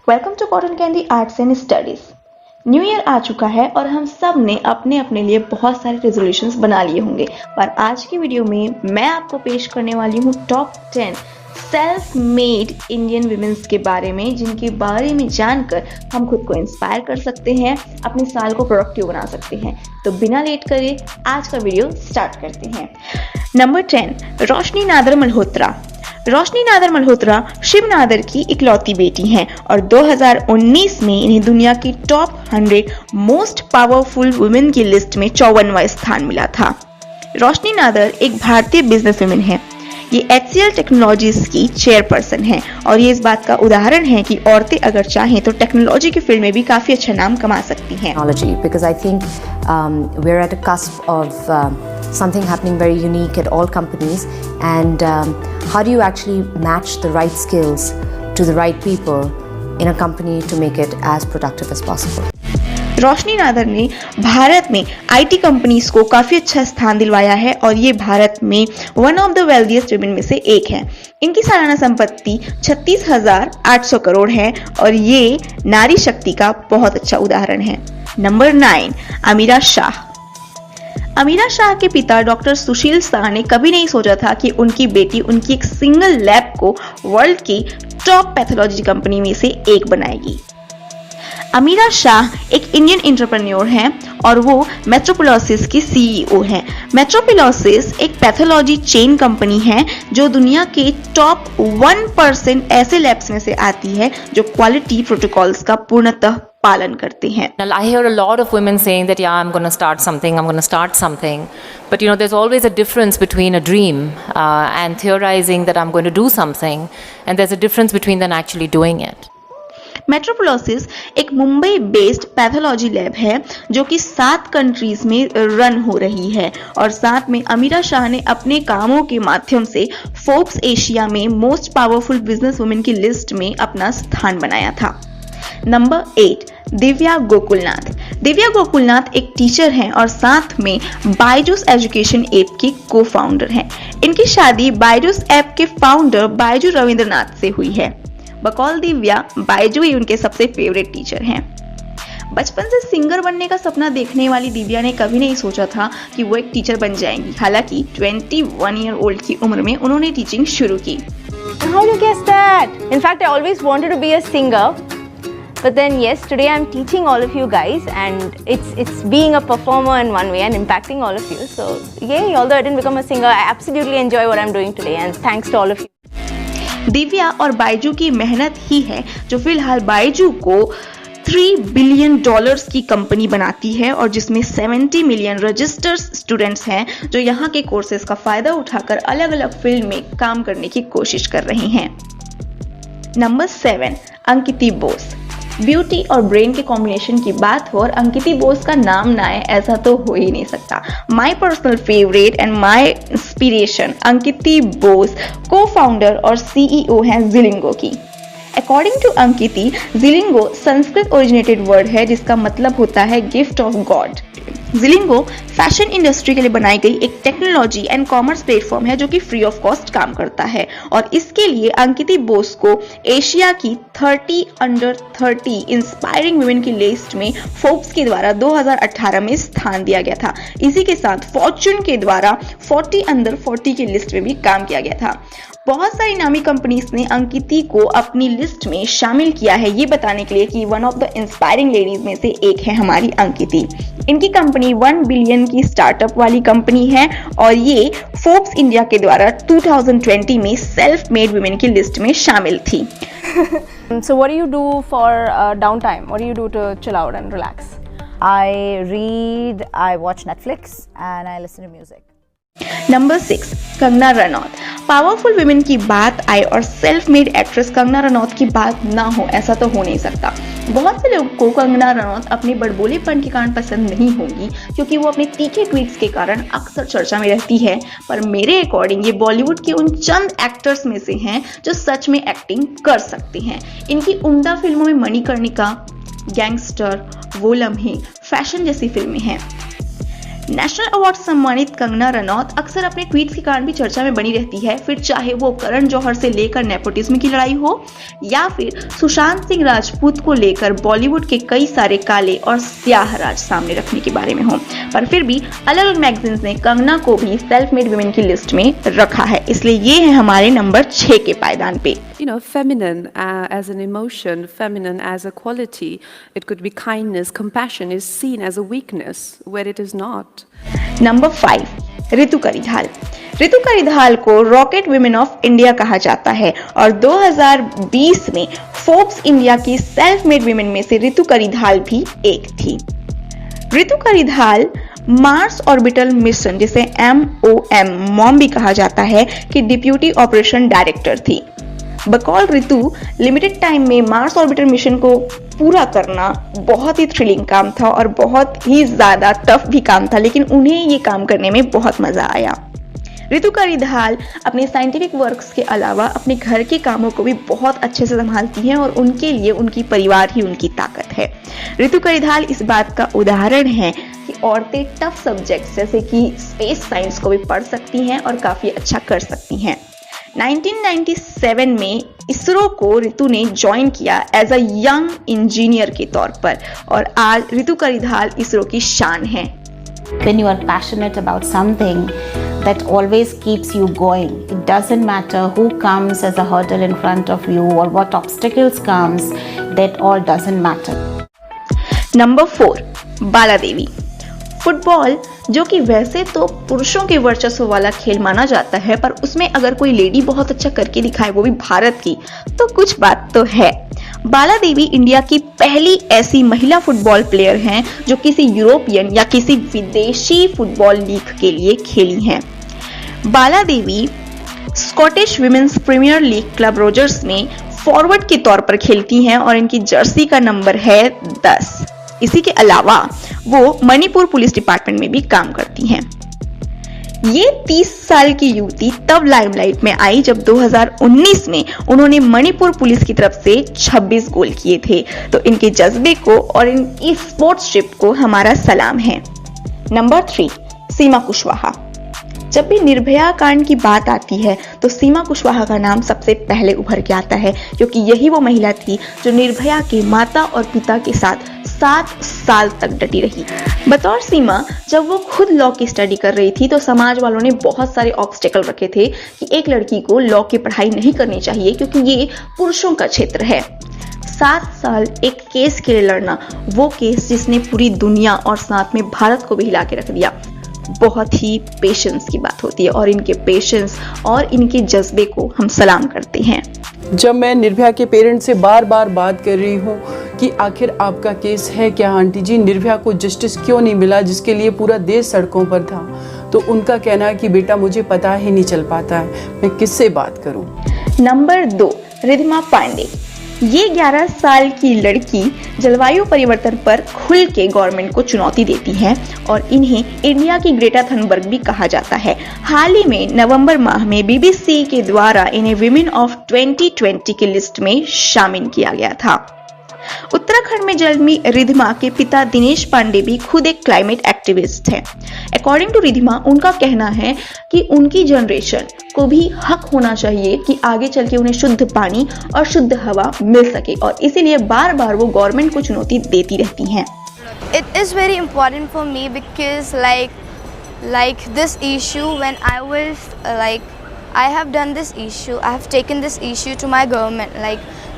Welcome to cotton candy arts and studies. New year आ चुका है और हम सब ने अपने अपने लिए बहुत सारे रेजोल्यूशंस बना लिए होंगे, पर आज की वीडियो में मैं आपको पेश करने वाली हूँ top 10 self made Indian womens के बारे में, जिनके बारे में जानकर हम खुद को इंस्पायर कर सकते हैं, अपने साल को प्रोडक्टिव बना सकते हैं। तो बिना लेट करे आज का वीडियो स्टार्ट करते हैं। नंबर 10, रोशनी नादर मल्होत्रा। रोशनी नादर मल्होत्रा शिव नादर की इकलौती बेटी हैं और 2019 में इन्हें दुनिया की टॉप 100 मोस्ट पावरफुल वुमेन की लिस्ट में 54वां स्थान मिला था। रोशनी नादर एक भारतीय बिजनेस वुमेन है। ये HCL टेक्नोलॉजीज की चेयरपर्सन है और ये इस बात का उदाहरण है कि औरतें अगर चाहें तो टेक्नोलॉजी के फील्ड में भी काफी अच्छा नाम कमा सकती हैं। Because I think we're at a cusp of something happening very unique at all companies, and how do you actually match the right skills to the right people in a company to make it as productive as possible? रोशनी नादर ने भारत में IT companies को काफी अच्छा स्थान दिलवाया है और ये भारत में one of the wealthiest women में से एक है। इनकी सालाना संपत्ति 36,800 करोड़ है और ये नारी शक्ति का बहुत अच्छा उदाहरण है। नंबर 9, अमीरा शाह। अमीरा शाह के पिता डॉक्टर सुशील शाह ने कभी नहीं सोचा था कि उनकी बेटी उनकी एक सिंगल लैब को वर्ल्ड की टॉप पैथोलॉजी कंपनी में से एक बनाएगी। अमीरा शाह एक इंडियन एंटरप्रेन्योर हैं और वो मेट्रोपोलिस की CEO हैं। मेट्रोपोलिस एक पैथोलॉजी चेन कंपनी है जो दुनिया के टॉप 1% ऐसे लैब्स में से आती है जो क्वालिटी प्रोटोकॉल्स का पूर्णतः पालन करते हैं। I hear a lot of women saying that yeah, I'm going to start something, but there's always a difference between a dream and theorizing that I'm going to do something, and there's a difference between then actually doing it. Metropolis एक Mumbai based pathology lab है जो कि 7 countries में run हो रही है और साथ में अमीरा शाह ने अपने कामों के माध्यम से फोर्ब्स एशिया में मोस्ट पावरफुल बिजनेस वुमेन की लिस्ट में अपना स्थान बनाया था। नंबर 8, दिव्या गोकुलनाथ। दिव्या गोकुलनाथ एक टीचर हैं और साथ में बायजूस एजुकेशन ऐप की को-फाउंडर हैं। इनकी शादी बायजूस ऐप के फाउंडर बायजू रविंद्रनाथ से हुई है। बकौल दिव्या, बायजू ही उनके सबसे फेवरेट टीचर हैं। बचपन से सिंगर बनने का सपना देखने वाली दिव्या ने कभी नहीं सोचा था कि वो एक टीचर बन जाएंगी। हालांकि 21 ईयर ओल्ड की उम्र में उन्होंने टीचिंग शुरू की। How did you guess that? In fact, I always wanted to be a singer, but then yes, today I'm teaching all of you guys, and it's being a performer in one way and impacting all of you. So yay! Although I didn't become a singer, I absolutely enjoy what I'm doing today, and thanks to all of you. Divya और बायजू की मेहनत ही है जो फिलहाल बायजू को $3 billion की company बनाती है और जिसमें 70 मिलियन रजिस्टर्ड स्टूडेंट्स हैं जो यहाँ के कोर्सेज का फायदा उठाकर अलग अलग फील्ड में काम करने की कोशिश कर रही हैं। नंबर 7, अंकिति बोस। ब्यूटी और ब्रेन के कॉम्बिनेशन की हो और अंकिति बोस का नाम ना आए ऐसा तो हो ही नहीं सकता। My personal favourite and my inspiration Ankiti Bose co-founder और CEO हैं जिलिंगो की। According to Ankiti, Zilingo Sanskrit originated word है जिसका मतलब होता है gift of God. Zilingo fashion industry के लिए बनाई गई एक टेक्नोलॉजी एंड कॉमर्स प्लेटफॉर्म है जो कि फ्री ऑफ कॉस्ट काम करता है और इसके लिए अंकिति बोस को एशिया की 30 अंडर 30 इंस्पायरिंग वुमेन की लिस्ट में फोर्ब्स के द्वारा 2018 में स्थान दिया गया था। इसी के साथ फॉर्च्यून के द्वारा 40 अंडर 40 की लिस्ट में भी काम किया गया था। बहुत सारी नामी कंपनीज ने अंकिति को अपनी लिस्ट में शामिल किया है ये बताने के लिए कि one of the inspiring ladies में से एक है हमारी अंकिति। इनकी कंपनी 1 बिलियन की स्टार्टअप वाली कंपनी है और ये फोर्ब्स इंडिया के द्वारा 2020 में सेल्फ मेड वुमेन की लिस्ट में शामिल थी। So what do you do for downtime? What do you do to chill out and relax? I read, I watch Netflix, and I listen to music. Number 6, Kangana Ranaut. Powerful women की बात आए और self made actress Kangana Ranaut की बात ना हो ऐसा तो हो नहीं सकता। बहुत से लोगों को कंगना रनौत अपने बड़बोलेपन के कारण पसंद नहीं होंगी क्योंकि वो अपने तीखे ट्वीट्स के कारण अक्सर चर्चा में रहती है, पर मेरे अकॉर्डिंग ये बॉलीवुड के उन चंद एक्टर्स में से हैं जो सच में एक्टिंग कर सकते हैं। इनकी उम्दा फिल्मों में मणिकर्णिका, गैंगस्टर, वो लम्हे, फैशन जैसी फिल्में हैं। नेशनल अवार्ड सम्मानित कंगना रनौत अक्सर अपने ट्वीट्स के कारण भी चर्चा में बनी रहती है, फिर चाहे वो करण जौहर से लेकर नेपोटिज्म की लड़ाई हो या फिर सुशांत सिंह राजपूत को लेकर बॉलीवुड के कई सारे काले और स्याह राज सामने रखने के बारे में हो। पर फिर भी अलग अलग मैगजीन्स ने कंगना को भी सेल्फ मेड वुमेन की लिस्ट में रखा है, इसलिए ये है हमारे नंबर 6 के पायदान पे। You know, feminine as an emotion, feminine as a quality. It could be kindness, compassion is seen as a weakness where it is not. Number 5, Ritu Karidhal. Ritu Karidhal को रॉकेट वुमेन ऑफ इंडिया कहा जाता है और 2020 में फोर्ब्स इंडिया की self made women में से रितु करिधाल भी एक थी। Ritu Karidhal Mars orbital mission, जिसे MOM मॉम भी कहा जाता है, कि डिप्यूटी ऑपरेशन डायरेक्टर थी। बकौल रितु लिमिटेड टाइम में मार्स ऑर्बिटर मिशन को पूरा करना बहुत ही थ्रिलिंग काम था और बहुत ही ज्यादा टफ भी काम था, लेकिन उन्हें ये काम करने में बहुत मजा आया। रितु करिधाल अपने साइंटिफिक वर्क्स के अलावा अपने घर के कामों को भी बहुत अच्छे से संभालती हैं और उनके लिए उनकी परिवार ही उनकी ताकत है। रितु करिधाल इस बात का उदाहरण है कि औरतें टफ सब्जेक्ट्स जैसे कि स्पेस साइंस को भी पढ़ सकती हैं और काफी अच्छा कर सकती हैं। 1997 में इसरो को रितु ने ज्वाइन किया एज अ यंग इंजीनियर के तौर पर और आज रितु करिधाल इसरो की शान है। When you are passionate about something, that always keeps you going. It doesn't matter who comes as a hurdle in front of you or what obstacles comes, that all doesn't matter. Number 4, Bala Devi. Football, जो कि वैसे तो पुरुषों के वर्चस्व वाला खेल माना जाता है, पर उसमें अगर कोई लेडी बहुत अच्छा करके दिखाए, वो भी भारत की, तो कुछ बात तो है। बाला देवी इंडिया की पहली ऐसी महिला फुटबॉल प्लेयर हैं जो किसी यूरोपियन या किसी विदेशी फुटबॉल लीग के लिए खेली हैं। Bala Devi Scottish women's premier league club Rangers में फॉरवर्ड के तौर पर खेलती हैं और इनकी जर्सी का नंबर है 10। इसी के अलावा वो मणिपुर पुलिस डिपार्टमेंट में भी काम करती हैं। ये 30 साल की युवती तब लाइमलाइट में आई जब 2019 में उन्होंने मणिपुर पुलिस की तरफ से 26 गोल किए थे। तो इनके जज्बे को और इनकी स्पोर्ट्सशिप को हमारा सलाम है। नंबर 3, सीमा कुशवाहा। जब भी निर्भया कांड की बात आती है तो सीमा कुशवाहा का नाम सबसे पहले उभर के आता है, क्योंकि यही वो महिला थी जो निर्भया के माता और पिता के साथ 7 साल तक डटी रही। बतौर सीमा, जब वो खुद लॉ की स्टडी कर रही थी तो समाज वालों ने बहुत सारे ऑब्स्टेकल रखे थे कि एक लड़की को लॉ की पढ़ाई नहीं करनी चाहिए क्योंकि ये पुरुषों का क्षेत्र है। 7 साल एक केस के लिए लड़ना, वो केस जिसने पूरी दुनिया और साथ में भारत को भी हिला के रख दिया, बहुत ही पेशेंस की बात होती है और इनके पेशेंस और इनके जज्बे को हम सलाम करते हैं। जब मैं निर्भया के पेरेंट्स से बार बार बात कर रही हूँ कि आखिर आपका केस है क्या आंटी जी, निर्भया को जस्टिस क्यों नहीं मिला जिसके लिए पूरा देश सड़कों पर था, तो उनका कहना है कि बेटा मुझे पता ही नहीं चल पाता है, मैं किससे बात करूँ। नंबर 2, रिधिमा पांडे। ये 11 साल की लड़की जलवायु परिवर्तन पर खुल के गवर्नमेंट को चुनौती देती है और इन्हें इंडिया की ग्रेटा थनबर्ग भी कहा जाता है। हाल ही में नवंबर माह में BBC के द्वारा इन्हें विमेन ऑफ 2020 की लिस्ट में शामिल किया गया था। उत्तराखंड में जन्मी रिधिमा के पिता दिनेश पांडे भी खुद एक क्लाइमेट एक्टिविस्ट हैं। अकॉर्डिंग टू रिधिमा, उनका कहना है कि उनकी जनरेशन को भी हक होना चाहिए कि आगे चल के उन्हें शुद्ध पानी और शुद्ध हवा मिल सके और इसीलिए बार बार वो गवर्नमेंट को चुनौती देती रहती हैं। It is very important for me because like this issue, when I was I have done this issue, I have taken this issue to my government,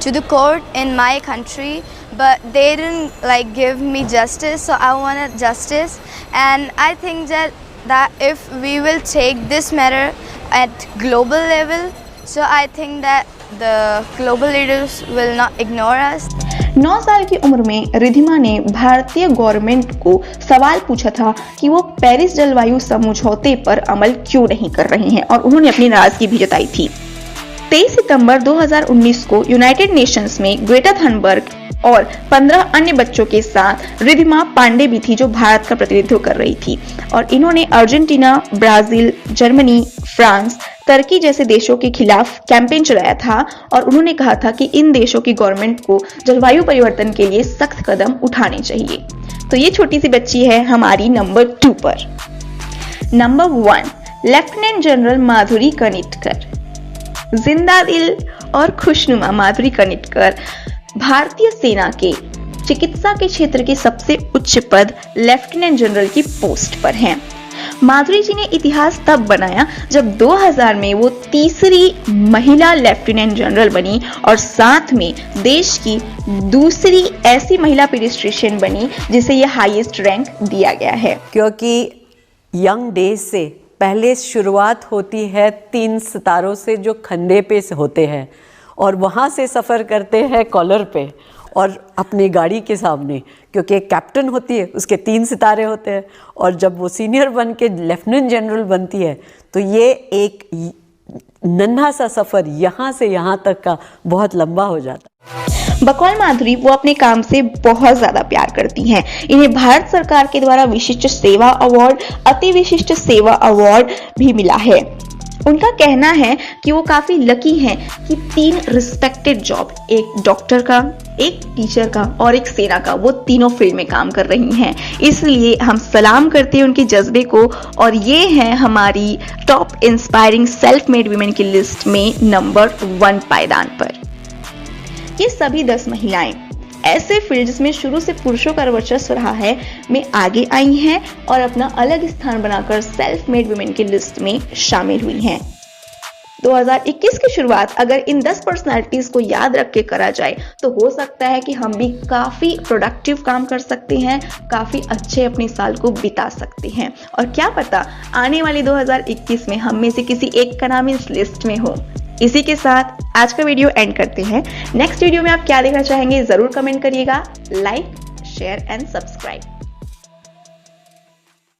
to the court in my country, but they didn't give me justice, so I wanted justice. And I think that if we will take this matter at global level, so I think that the global leaders will not ignore us. 9 साल की उम्र में रिधिमा ने भारतीय government को सवाल पूछा था कि वो पेरिस जलवायु समझौते पर अमल क्यों नहीं कर रहे हैं और उन्होंने अपनी नाराजगी भी जताई थी। 23 सितंबर 2019 को यूनाइटेड नेशंस में ग्रेटा थनबर्ग और 15 अन्य बच्चों के साथ रिधिमा पांडे भी थी जो भारत का प्रतिनिधित्व कर रही थी और इन्होंने अर्जेंटीना, ब्राजील, जर्मनी, फ्रांस, तुर्की जैसे देशों के खिलाफ कैंपेन चलाया था और उन्होंने कहा था कि इन देशों की गवर्नमेंट को जलवायु परिवर्तन के लिए सख्त कदम उठाने चाहिए। तो ये छोटी सी बच्ची है हमारी नंबर 2 पर। नंबर 1 लेफ्टिनेंट जनरल माधुरी कनिटकर। जिंदा दिल और खुशनुमा माधुरी कनिटकर भारतीय सेना के चिकित्सा के क्षेत्र के सबसे उच्च पद लेफ्टिनेंट जनरल की पोस्ट पर हैं। माधुरी जी ने इतिहास तब बनाया जब 2000 में वो तीसरी महिला लेफ्टिनेंट जनरल बनी और साथ में देश की दूसरी ऐसी महिला पेडिस्ट्रिशियन बनी जिसे ये हाईएस्ट रैंक दिया गया है। क्योंकि यंग डेज से पहले शुरुआत होती है 3 सितारों से जो खंडे पे होते हैं और वहाँ से सफ़र करते हैं कॉलर पे और अपनी गाड़ी के सामने, क्योंकि एक कैप्टन होती है उसके 3 सितारे होते हैं और जब वो सीनियर बन के लेफ्टिनेंट जनरल बनती है तो ये एक नन्हा सा सफ़र यहाँ से यहाँ तक का बहुत लंबा हो जाता है। बकौल माधुरी वो अपने काम से बहुत ज्यादा प्यार करती हैं। इन्हें भारत सरकार के द्वारा विशिष्ट सेवा अवार्ड, अति विशिष्ट सेवा अवार्ड भी मिला है। उनका कहना है कि वो काफी लकी हैं कि 3 रिस्पेक्टेड जॉब, एक डॉक्टर का, एक टीचर का और एक सेना का, वो तीनों फील्ड में काम कर रही हैं। इसलिए हम सलाम करते हैं उनके जज्बे को और ये है हमारी top inspiring self made women की लिस्ट में नंबर 1 पायदान पर। ये सभी 10 महिलाएं ऐसे फील्ड जिसमें शुरू से पुरुषों का वर्चस्व रहा है में आगे आई हैं और अपना अलग स्थान बनाकर सेल्फ मेड वुमेन की लिस्ट में शामिल हुई हैं। 2021 की शुरुआत अगर इन 10 पर्सनालिटीज को याद रख के करा जाए तो हो सकता है कि हम भी काफी प्रोडक्टिव काम कर सकते हैं, काफी अच्छे अपने साल को बिता सकते हैं और क्या पता आने वाले 2021 में हम में से किसी एक का नाम इस लिस्ट में हो। इसी के साथ आज का वीडियो एंड करते हैं। नेक्स्ट वीडियो में आप क्या देखना चाहेंगे जरूर कमेंट करिएगा। Like, share and subscribe.